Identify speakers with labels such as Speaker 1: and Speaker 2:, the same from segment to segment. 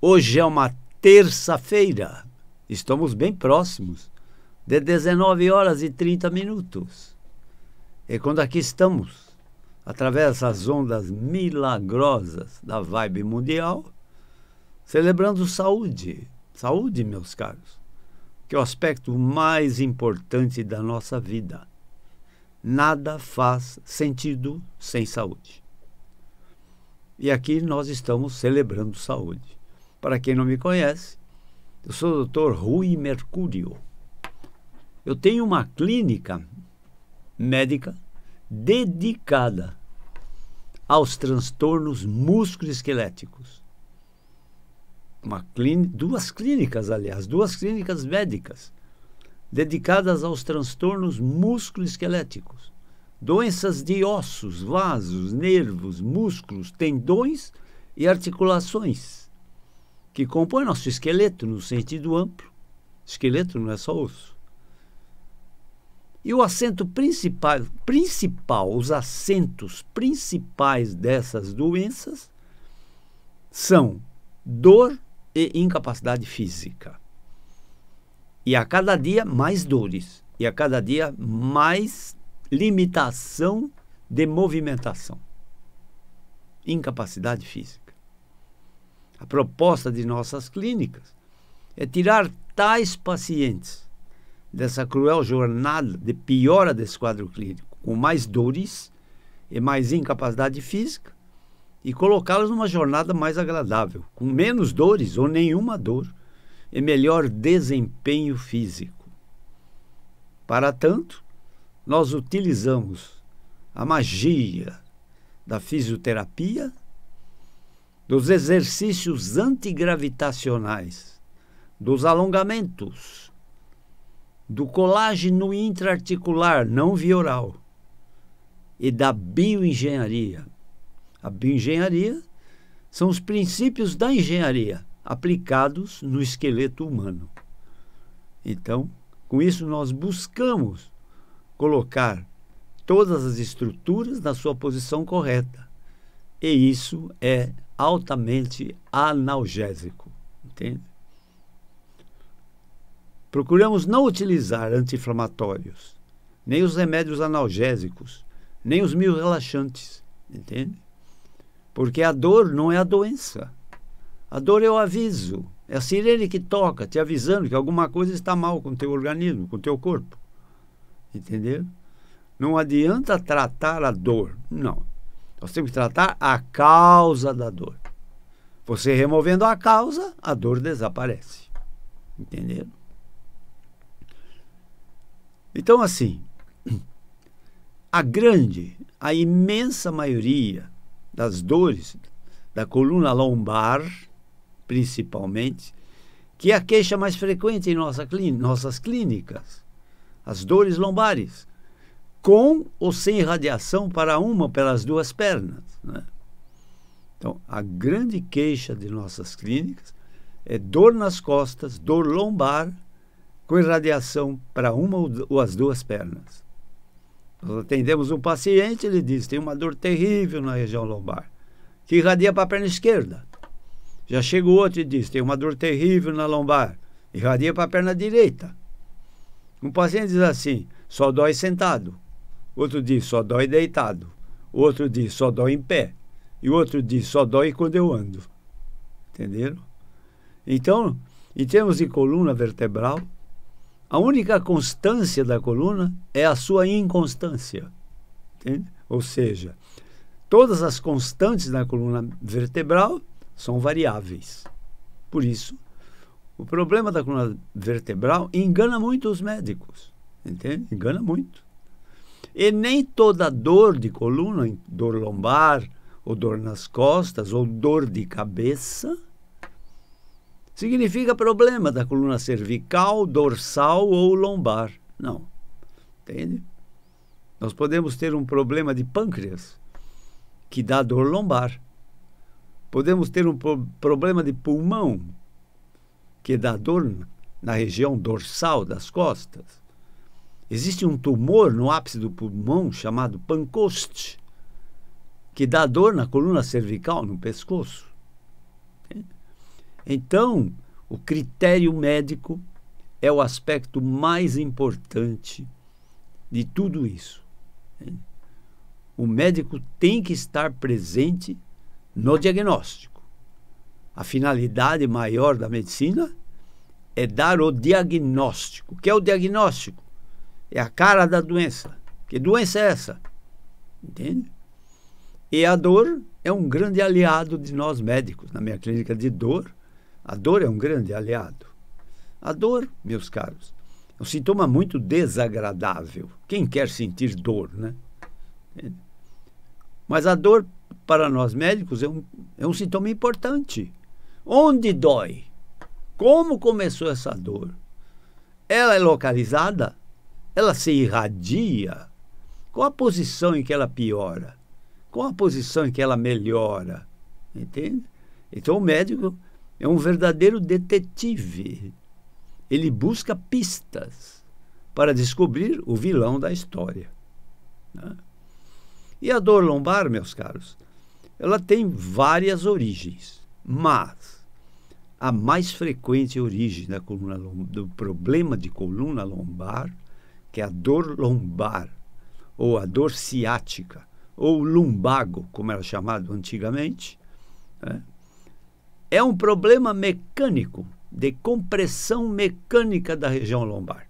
Speaker 1: Hoje é uma terça-feira, estamos bem próximos de 19 horas e 30 minutos. E quando aqui estamos, através das ondas milagrosas da vibe mundial, celebrando saúde. Saúde, meus caros, que é o aspecto mais importante da nossa vida. Nada faz sentido sem saúde. E aqui nós estamos celebrando saúde. Para quem não me conhece, eu sou o Dr. Rui Mercúrio. Eu tenho uma clínica médica dedicada aos transtornos musculoesqueléticos. Duas clínicas, aliás, duas clínicas médicas dedicadas aos transtornos musculoesqueléticos. Doenças de ossos, vasos, nervos, músculos, tendões e articulações, que compõem nosso esqueleto no sentido amplo. Esqueleto não é só osso. E o assento os assentos principais dessas doenças são dor e incapacidade física. E a cada dia mais dores. E a cada dia mais limitação de movimentação. Incapacidade física. A proposta de nossas clínicas é tirar tais pacientes dessa cruel jornada de piora desse quadro clínico, com mais dores e mais incapacidade física, e colocá-los numa jornada mais agradável, com menos dores ou nenhuma dor e melhor desempenho físico. Para tanto, nós utilizamos a magia da fisioterapia, dos exercícios antigravitacionais, dos alongamentos, do colágeno intraarticular não via oral e da bioengenharia. A bioengenharia são os princípios da engenharia aplicados no esqueleto humano. Então, com isso nós buscamos colocar todas as estruturas na sua posição correta. E isso é altamente analgésico, entende? Procuramos não utilizar anti-inflamatórios, nem os remédios analgésicos, nem os miorrelaxantes, entende? Porque a dor não é a doença. A dor é o aviso, é a sirene que toca, te avisando que alguma coisa está mal com o teu organismo, com o teu corpo. Entendeu? Não adianta tratar a dor, não. Nós temos que tratar a causa da dor. Você removendo a causa, a dor desaparece. Entendeu? Então, assim, a imensa maioria das dores da coluna lombar, principalmente, que é a queixa mais frequente em nossas clínicas, as dores lombares, com ou sem radiação para uma ou pelas duas pernas, né? Então, a grande queixa de nossas clínicas é dor nas costas, dor lombar, com irradiação para uma ou as duas pernas. Nós atendemos um paciente, ele diz, tem uma dor terrível na região lombar, que irradia para a perna esquerda. Já chega o outro e diz, tem uma dor terrível na lombar, irradia para a perna direita. Um paciente diz assim, só dói sentado. Outro diz, só dói deitado. Outro diz, só dói em pé. E outro diz, só dói quando eu ando. Entenderam? Então, em termos de coluna vertebral, a única constância da coluna é a sua inconstância. Entende? Ou seja, todas as constantes da coluna vertebral são variáveis. Por isso, o problema da coluna vertebral engana muito os médicos. Entende? Engana muito. E nem toda dor de coluna, dor lombar, ou dor nas costas, ou dor de cabeça, significa problema da coluna cervical, dorsal ou lombar. Não. Entende? Nós podemos ter um problema de pâncreas, que dá dor lombar. Podemos ter um problema de pulmão, que dá dor na região dorsal das costas. Existe um tumor no ápice do pulmão chamado pancoste, que dá dor na coluna cervical, no pescoço. Então, o critério médico é o aspecto mais importante de tudo isso. O médico tem que estar presente no diagnóstico. A finalidade maior da medicina é dar o diagnóstico. O que é o diagnóstico? É a cara da doença. Que doença é essa? Entende? E a dor é um grande aliado de nós médicos. Na minha clínica de dor, a dor é um grande aliado. A dor, meus caros, é um sintoma muito desagradável. Quem quer sentir dor, né? Mas a dor, para nós médicos, é um sintoma importante. Onde dói? Como começou essa dor? Ela é localizada? Ela se irradia? Qual a posição em que ela piora? Qual a posição em que ela melhora? Entende? Então o médico é um verdadeiro detetive. Ele busca pistas para descobrir o vilão da história, né? E a dor lombar, meus caros, ela tem várias origens, mas a mais frequente origem da coluna do problema de coluna lombar, que é a dor lombar, ou a dor ciática, ou lumbago, como era chamado antigamente, né? É um problema mecânico, de compressão mecânica da região lombar.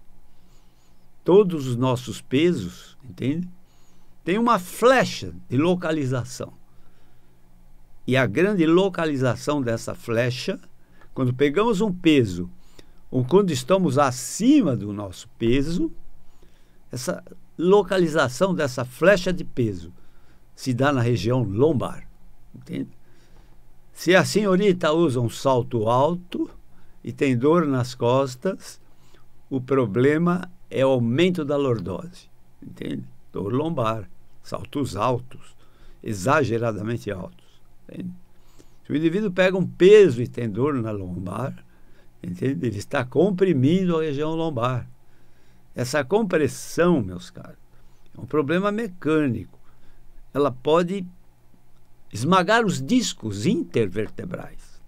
Speaker 1: Todos os nossos pesos, entende? Tem uma flecha de localização. E a grande localização dessa flecha, quando pegamos um peso, ou quando estamos acima do nosso peso, essa localização dessa flecha de peso se dá na região lombar. Entende? Se a senhorita usa um salto alto e tem dor nas costas, o problema é o aumento da lordose. Entende? Dor lombar, saltos altos, exageradamente altos. Entende? Se o indivíduo pega um peso e tem dor na lombar, entende? Ele está comprimindo a região lombar. Essa compressão, meus caros, é um problema mecânico. Ela pode esmagar os discos intervertebrais.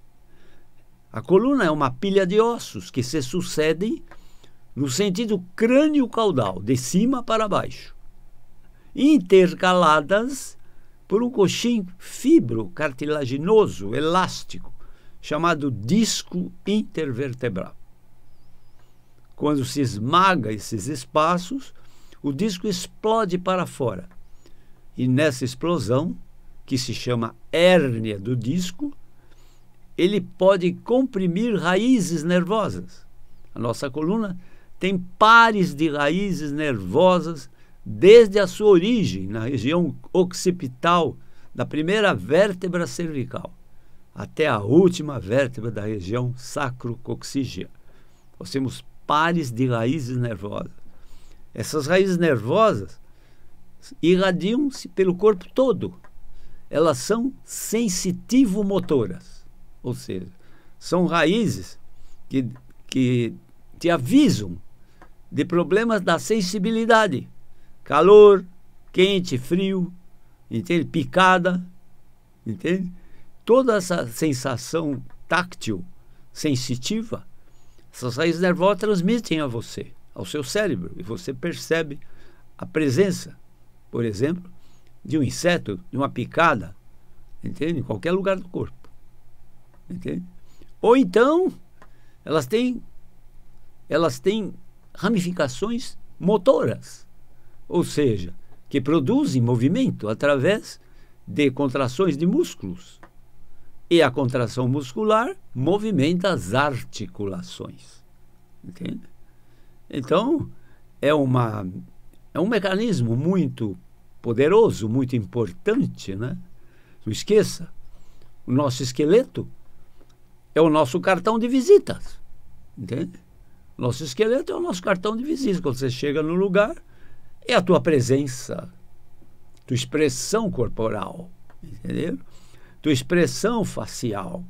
Speaker 1: A coluna é uma pilha de ossos que se sucedem no sentido crânio-caudal, de cima para baixo, intercaladas por um coxim fibrocartilaginoso, elástico, chamado disco intervertebral. Quando se esmaga esses espaços, o disco explode para fora. E nessa explosão, que se chama hérnia do disco, ele pode comprimir raízes nervosas. A nossa coluna tem pares de raízes nervosas desde a sua origem, na região occipital, da primeira vértebra cervical, até a última vértebra da região sacrococcígea. Nós temos pares de raízes nervosas. Essas raízes nervosas irradiam-se pelo corpo todo. Elas são sensitivo-motoras, ou seja, são raízes que te avisam de problemas da sensibilidade. Calor, quente, frio, entende? Picada, entende? Toda essa sensação táctil, sensitiva, essas raízes nervosas transmitem a você, ao seu cérebro, e você percebe a presença, por exemplo, de um inseto, de uma picada, entende? Em qualquer lugar do corpo, entende? Ou então, elas têm ramificações motoras, ou seja, que produzem movimento através de contrações de músculos. E a contração muscular movimenta as articulações. Entende? Então, é um mecanismo muito poderoso, muito importante, né? Não esqueça, o nosso esqueleto é o nosso cartão de visitas. Entende? Nosso esqueleto é o nosso cartão de visitas. Quando você chega no lugar, é a tua presença, tua expressão corporal, entendeu? Tua expressão facial,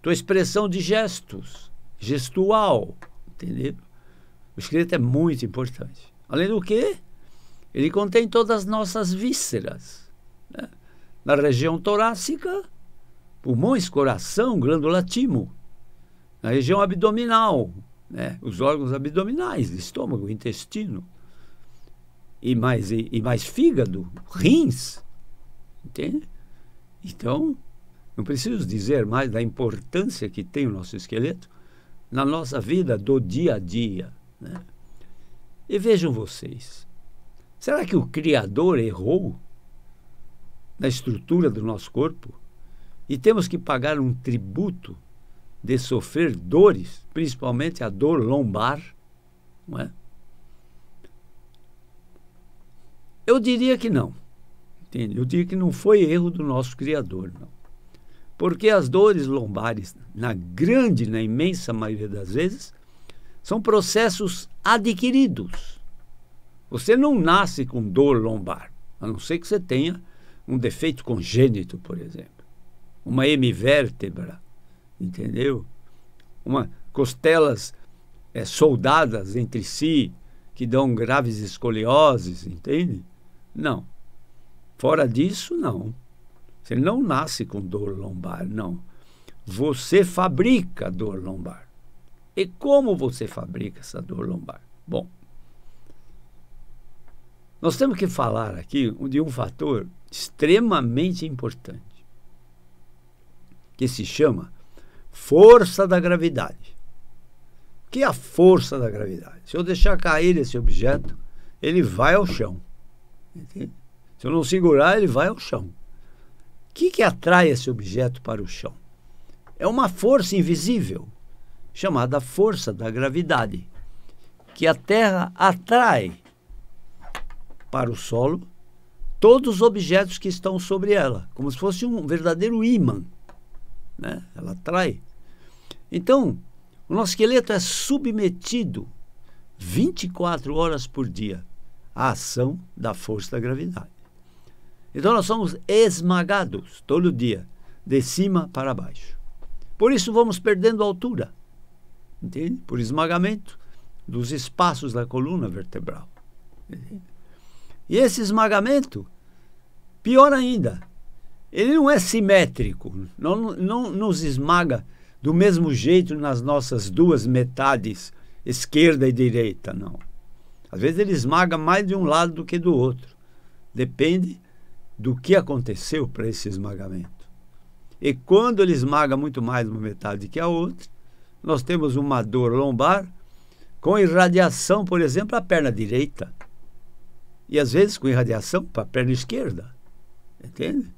Speaker 1: tua expressão de gestos, gestual, entendeu? O esqueleto é muito importante. Além do que, ele contém todas as nossas vísceras, né? Na região torácica, pulmões, coração, glândula timo. na região abdominal, né? Os órgãos abdominais, estômago, intestino, e mais fígado, rins, entende? Então, não preciso dizer mais da importância que tem o nosso esqueleto na nossa vida do dia a dia, né? E vejam vocês, será que o Criador errou na estrutura do nosso corpo e temos que pagar um tributo de sofrer dores, principalmente a dor lombar, não é? Eu diria que não, entende? Eu diria que não foi erro do nosso Criador, não. Porque as dores lombares, na imensa maioria das vezes, são processos adquiridos. Você não nasce com dor lombar, a não ser que você tenha um defeito congênito, por exemplo. Uma hemivértebra, entendeu? Costelas soldadas entre si, que dão graves escolioses, entende? Não. Fora disso, não. Você não nasce com dor lombar, não. Você fabrica dor lombar. E como você fabrica essa dor lombar? Bom, nós temos que falar aqui de um fator extremamente importante, que se chama força da gravidade. O que é a força da gravidade? Se eu deixar cair esse objeto, ele vai ao chão. Entende? Se eu não segurar, ele vai ao chão. O que atrai esse objeto para o chão? É uma força invisível, chamada força da gravidade, que a Terra atrai para o solo todos os objetos que estão sobre ela, como se fosse um verdadeiro ímã, né? Ela atrai. Então, o nosso esqueleto é submetido 24 horas por dia à ação da força da gravidade. Então, nós somos esmagados todo dia, de cima para baixo. Por isso, vamos perdendo altura, entende? Por esmagamento dos espaços da coluna vertebral. Entende? E esse esmagamento, pior ainda, ele não é simétrico, não nos esmaga do mesmo jeito nas nossas duas metades, esquerda e direita, não. Às vezes ele esmaga mais de um lado do que do outro. Depende do que aconteceu para esse esmagamento. E quando ele esmaga muito mais uma metade que a outra, nós temos uma dor lombar com irradiação, por exemplo, à perna direita. E às vezes com irradiação para a perna esquerda. Entende?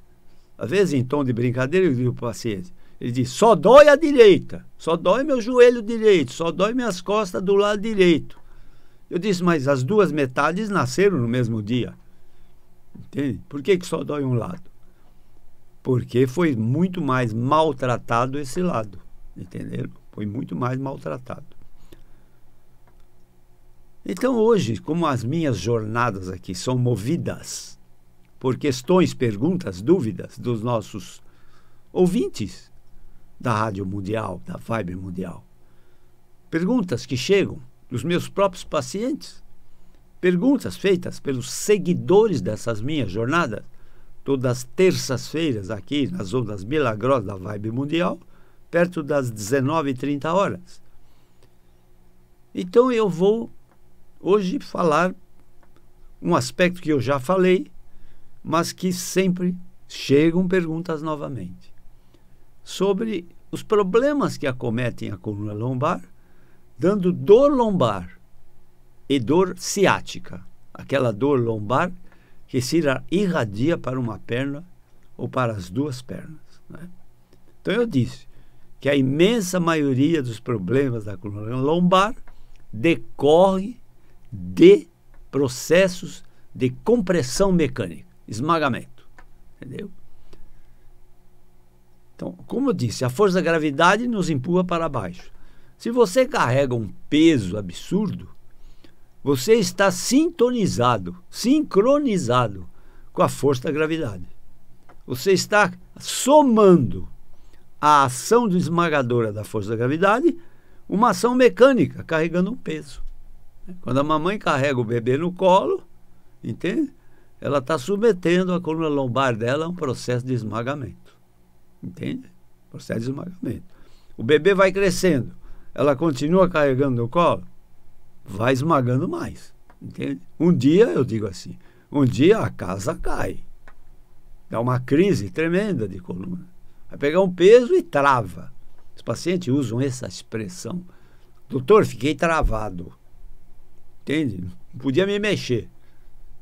Speaker 1: Às vezes, em tom de brincadeira, eu digo para o paciente, ele diz, só dói a direita, só dói meu joelho direito, só dói minhas costas do lado direito. Eu disse, mas as duas metades nasceram no mesmo dia. Entende? Por que só dói um lado? Porque foi muito mais maltratado esse lado. Entenderam? Foi muito mais maltratado. Então hoje, como as minhas jornadas aqui são movidas por questões, perguntas, dúvidas dos nossos ouvintes da Rádio Mundial, da Vibe Mundial, perguntas que chegam dos meus próprios pacientes, perguntas feitas pelos seguidores dessas minhas jornadas, todas as terças-feiras aqui nas ondas milagrosas da Vibe Mundial, perto das 19h30. Então eu vou hoje falar um aspecto que eu já falei, mas que sempre chegam perguntas novamente, sobre os problemas que acometem a coluna lombar, dando dor lombar e dor ciática, aquela dor lombar que se irradia para uma perna ou para as duas pernas, né? Então eu disse que a imensa maioria dos problemas da coluna lombar decorre de processos de compressão mecânica, esmagamento, entendeu? Então, como eu disse, a força da gravidade nos empurra para baixo. Se você carrega um peso absurdo, você está sincronizado com a força da gravidade. Você está somando a ação esmagadora da força da gravidade, uma ação mecânica, carregando um peso. Quando a mamãe carrega o bebê no colo, entende? Ela está submetendo a coluna lombar dela a um processo de esmagamento. Entende? Processo de esmagamento. O bebê vai crescendo. ela continua carregando no colo, vai esmagando mais. Entende? Um dia, eu digo assim, um dia a casa cai. Dá uma crise tremenda de coluna. Vai pegar um peso e trava. Os pacientes usam essa expressão. Doutor, fiquei travado. Entende? Não podia me mexer.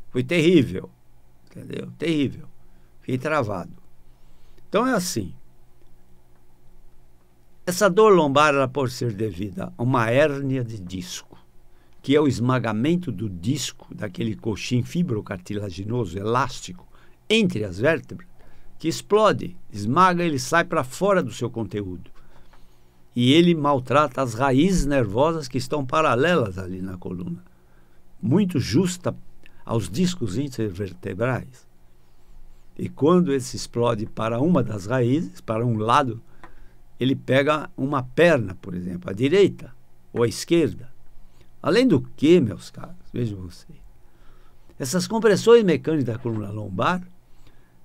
Speaker 1: Foi terrível. Entendeu? Terrível. Fiquei travado. Então é assim. Essa dor lombar ela pode ser devida a uma hérnia de disco, que é o esmagamento do disco, daquele coxim fibrocartilaginoso elástico, entre as vértebras, que explode, esmaga, ele sai para fora do seu conteúdo. E ele maltrata as raízes nervosas que estão paralelas ali na coluna, muito justa aos discos intervertebrais. E quando esse explode para uma das raízes, para um lado, ele pega uma perna, por exemplo, a direita ou a esquerda. Além do que, meus caros, vejam vocês, essas compressões mecânicas da coluna lombar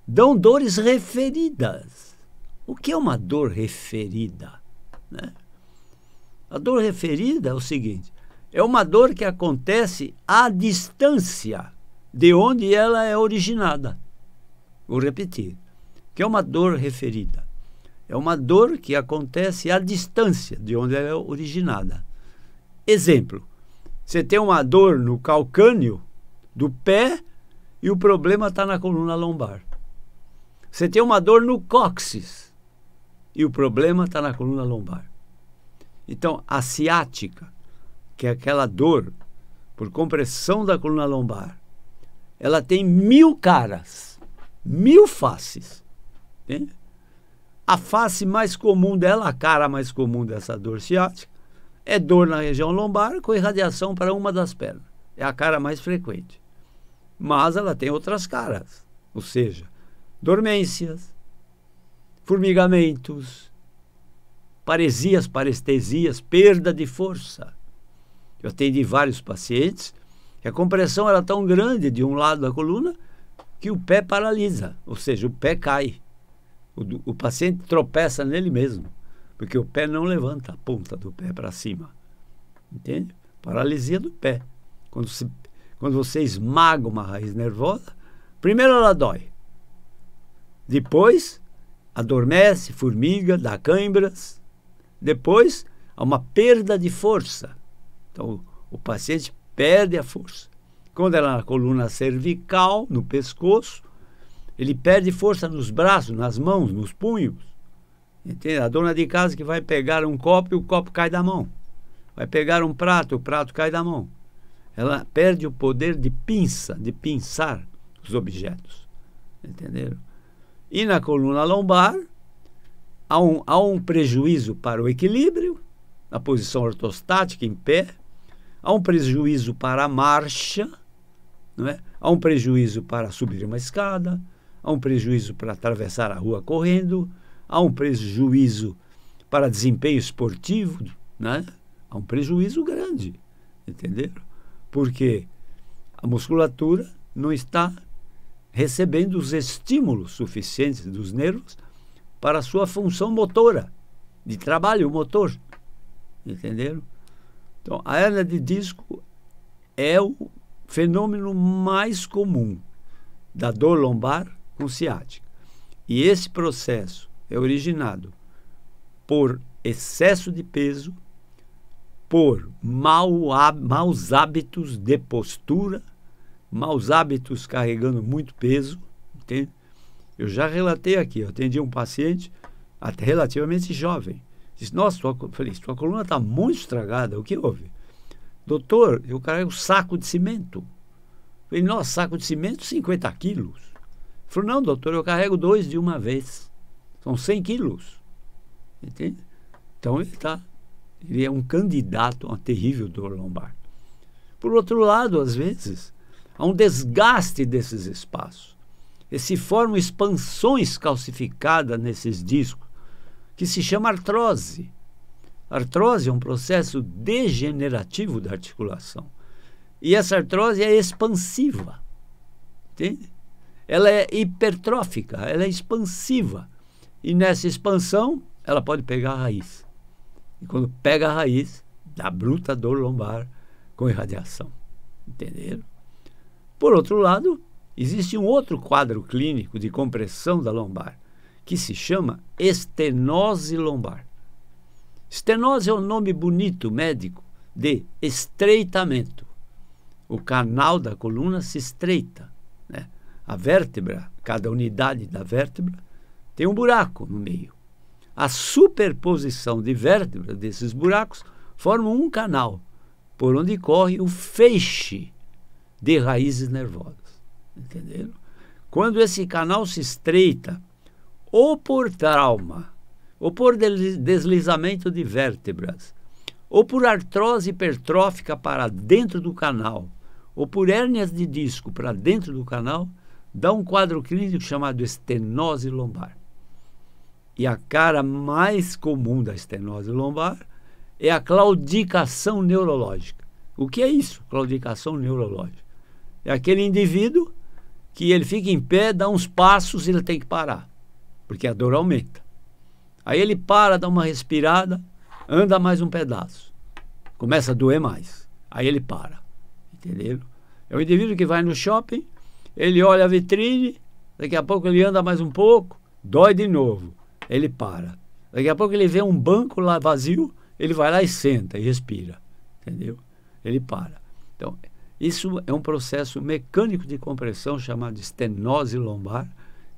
Speaker 1: dão dores referidas. O que é uma dor referida? Né? A dor referida é o seguinte, é uma dor que acontece à distância de onde ela é originada. Vou repetir, o que é uma dor referida? É uma dor que acontece à distância de onde ela é originada. Exemplo, você tem uma dor no calcâneo do pé e o problema está na coluna lombar. Você tem uma dor no cóccix e o problema está na coluna lombar. Então, a ciática, que é aquela dor por compressão da coluna lombar, ela tem 1000 caras, 1000 faces. Entende? A face mais comum dela, a cara mais comum dessa dor ciática, é dor na região lombar com irradiação para uma das pernas. É a cara mais frequente. Mas ela tem outras caras, ou seja, dormências, formigamentos, paresias, parestesias, perda de força. Eu atendi vários pacientes que a compressão era tão grande de um lado da coluna que o pé paralisa, ou seja, o pé cai. O paciente tropeça nele mesmo, porque o pé não levanta a ponta do pé para cima. Entende? Paralisia do pé. Quando você esmaga uma raiz nervosa, primeiro ela dói. Depois, adormece, formiga, dá cãibras. Depois, há uma perda de força. Então, o paciente perde a força. Quando ela é na coluna cervical, no pescoço, ele perde força nos braços, nas mãos, nos punhos. Entende? A dona de casa que vai pegar um copo e o copo cai da mão. Vai pegar um prato, o prato cai da mão. Ela perde o poder de pinça, de pinçar os objetos. Entenderam? E na coluna lombar, há um prejuízo para o equilíbrio, na posição ortostática, em pé. Há um prejuízo para a marcha, não é? Há um prejuízo para subir uma escada. Há um prejuízo para atravessar a rua correndo, há um prejuízo para desempenho esportivo, né? Há um prejuízo grande, entenderam? Porque a musculatura não está recebendo os estímulos suficientes dos nervos para a sua função motora, de trabalho motor, entenderam? Então, a hérnia de disco é o fenômeno mais comum da dor lombar com ciática. E esse processo é originado por excesso de peso, por maus hábitos de postura, maus hábitos carregando muito peso, entende? Eu já relatei aqui, eu atendi um paciente até relativamente jovem. Disse, nossa, sua coluna está muito estragada, o que houve? Doutor, eu carrego saco de cimento. Falei, nossa, saco de cimento, 50 quilos. Falei, não, doutor, eu carrego 2 de uma vez. São 100 quilos. Entende? Então ele é um candidato a uma terrível dor lombar. Por outro lado, às vezes, há um desgaste desses espaços. E se formam expansões calcificadas nesses discos, que se chama artrose. Artrose é um processo degenerativo da articulação. E essa artrose é expansiva. Entende? Ela é hipertrófica, ela é expansiva. E nessa expansão, ela pode pegar a raiz. E quando pega a raiz, dá bruta dor lombar com irradiação. Entenderam? Por outro lado, existe um outro quadro clínico de compressão da lombar, que se chama estenose lombar. Estenose é um nome bonito médico de estreitamento. O canal da coluna se estreita, né? A vértebra, cada unidade da vértebra, tem um buraco no meio. A superposição de vértebras desses buracos forma um canal, por onde corre o feixe de raízes nervosas. Entenderam? Quando esse canal se estreita, ou por trauma, ou por deslizamento de vértebras, ou por artrose hipertrófica para dentro do canal, ou por hérnias de disco para dentro do canal, dá um quadro clínico chamado estenose lombar. E a cara mais comum da estenose lombar é a claudicação neurológica. O que é isso, claudicação neurológica? É aquele indivíduo que ele fica em pé, dá uns passos e ele tem que parar, porque a dor aumenta. Aí ele para, dá uma respirada, anda mais um pedaço, começa a doer mais, aí ele para. Entenderam? É o indivíduo que vai no shopping, ele olha a vitrine, daqui a pouco ele anda mais um pouco, dói de novo, ele para. Daqui a pouco ele vê um banco lá vazio, ele vai lá e senta e respira. Entendeu? Ele para. Então, isso é um processo mecânico de compressão chamado estenose lombar,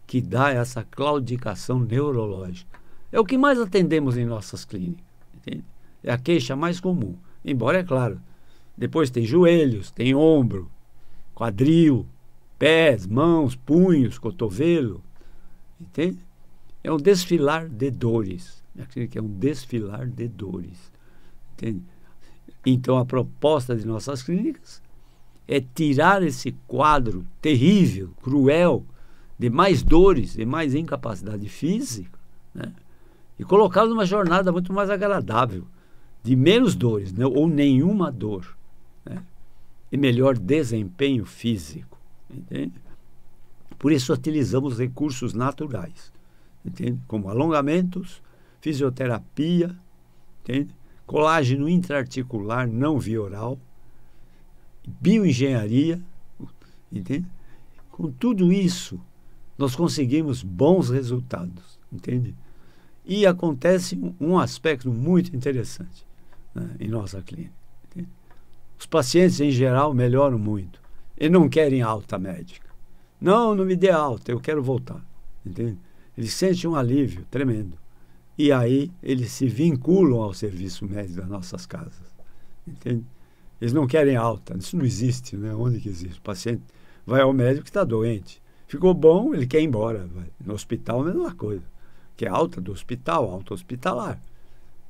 Speaker 1: que dá essa claudicação neurológica. É o que mais atendemos em nossas clínicas. Entende? É a queixa mais comum. Embora, é claro, depois tem joelhos, tem ombro, quadril, pés, mãos, punhos, cotovelo. Entende? É um desfilar de dores. Minha clínica é um desfilar de dores. Entende? Então, a proposta de nossas clínicas é tirar esse quadro terrível, cruel, de mais dores e mais incapacidade física, né? E colocá-lo numa jornada muito mais agradável, de menos dores, né? Ou nenhuma dor, né? E melhor desempenho físico. Entende? Por isso utilizamos recursos naturais, entende? Como alongamentos, fisioterapia, entende? Colágeno intraarticular não vioral, bioengenharia, entende? Com tudo isso, nós conseguimos bons resultados, entende? E acontece um aspecto muito interessante, né, em nossa clínica. Entende? Os pacientes, em geral, melhoram muito e não querem alta médica. Não me dê alta, eu quero voltar. Entende? Eles sentem um alívio tremendo. E aí eles se vinculam ao serviço médico das nossas casas. Entende? Eles não querem alta, isso não existe, né? Onde que existe? O paciente vai ao médico que está doente. Ficou bom, ele quer ir embora. Vai. No hospital, a mesma coisa. Que é alta do hospital, alta hospitalar.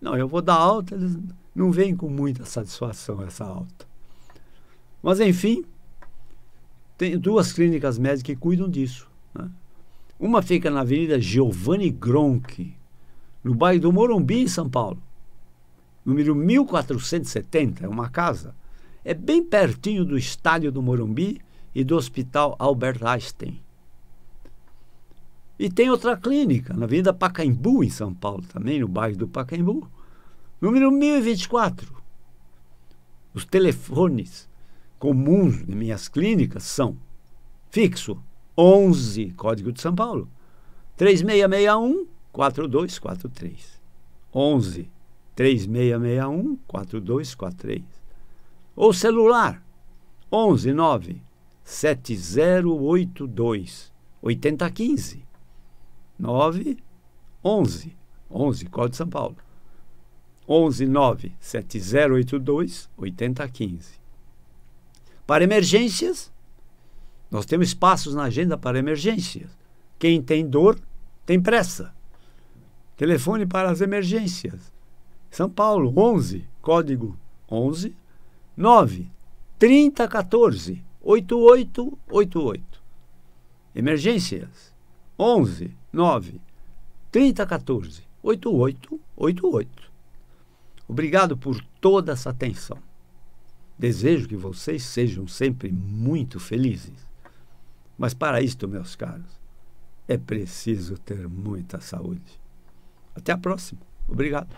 Speaker 1: Não, eu vou dar alta, eles não vêm com muita satisfação essa alta. Mas, enfim, tem duas clínicas médicas que cuidam disso, né? Uma fica na Avenida Giovanni Gronchi, no bairro do Morumbi, em São Paulo. Número 1470, é uma casa. É bem pertinho do estádio do Morumbi e do Hospital Albert Einstein. E tem outra clínica, na Avenida Pacaembu, em São Paulo, também no bairro do Pacaembu. Número 1024. Os telefones comuns de minhas clínicas são fixo 11, Código de São Paulo, 3661-4243. 11 3661-4243. Ou celular 11 9 7082 8015. 9 11 Código de São Paulo. 11 9 7082 8015. Para emergências, nós temos espaços na agenda para emergências. Quem tem dor, tem pressa. Telefone para as emergências. São Paulo, 11, código 11 9 3014 8888. Emergências 11 9 3014 8888. Obrigado por toda essa atenção. Desejo que vocês sejam sempre muito felizes. Mas para isto, meus caros, é preciso ter muita saúde. Até a próxima. Obrigado.